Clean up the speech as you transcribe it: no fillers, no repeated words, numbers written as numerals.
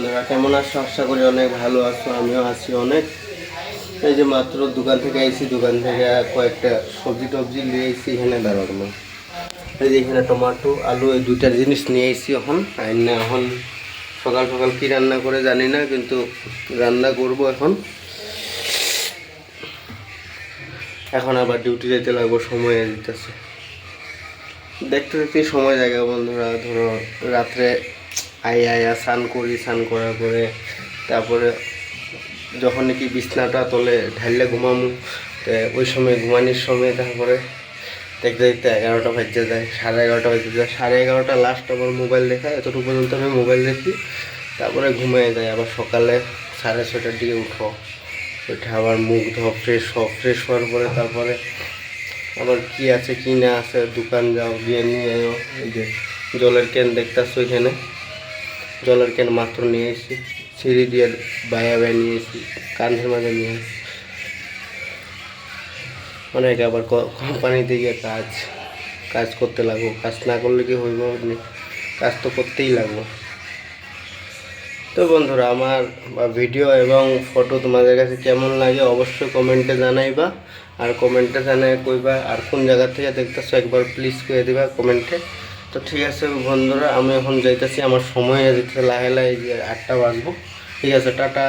বন্ধুরা কেমন আছো? আশা করি অনেক ভালো আছো, আমিও আছি অনেক। এই যে মাত্র দোকান থেকে আইছি, দোকান থেকে কয়েকটা সবজি টবজি নিয়ে আইছি। এখানে দাঁড়ানো এই যে এখানে টমেটো আলু এই দুইটা জিনিস নিয়ে আইছি। এখন সকাল সকাল কি রান্না করে জানি না, কিন্তু রান্না করব এখন। এখন আবার ডিউটি যেতে লাগবো, সময় দিতেছে। দেখতে দেখতে সময় জায়গা বন্ধুরা। ধরো রাত্রে আয়া স্নান করি, স্নান করার পরে তারপরে যখন নাকি বিছনাটা তোলে ঢাললে ঘুমামু, তো ওই সময় ঘুমানির সময় তারপরে দেখতে দেখতে 11টা বাজে যায়, 11:30 বাজে যায়। 11:30 লাস্ট আমার মোবাইল দেখা, এতটুকু পর্যন্ত আমি মোবাইল দেখি, তারপরে ঘুমিয়ে যায়। আবার সকালে 6:30টার দিকে উঠে আবার মুখ ধোয়া, ফ্রেশ হওয়ার পরে তারপরে আবার কি আছে কি না আছে দোকান যাও, গিয়ে নিয়ে এলো। এই যে জলের ক্যান দেখতেছো, এখানে জলের ক্যান মাত্র নিয়ে এসেছি, সিঁড়ি দিয়ে বাইয়া নিয়ে এসেছি, কাঁধের মাঝে নিয়ে এসেছি। অনেকে আবার কোম্পানিতে গিয়ে কাজ করতে লাগবো, কাজ না করলে কি হইব? কাজ তো করতেই লাগবো। তো বন্ধুরা, আমার ভিডিও এবং ফটো তোমাদের কাছে কেমন লাগে অবশ্যই কমেন্টে জানাইবা। আর কমেন্টে জানাই কইবা আর কোন জায়গা থেকে দেখতেছো একবার প্লিজ কয়ে দিবা কমেন্টে। তো ঠিক আছে বন্ধুরা, আমি এখন যাইতেছি, আমার সময় হয়ে যেতেছে লাহে লাহে, যে 8টা বাজবো। ঠিক আছে, টাটা।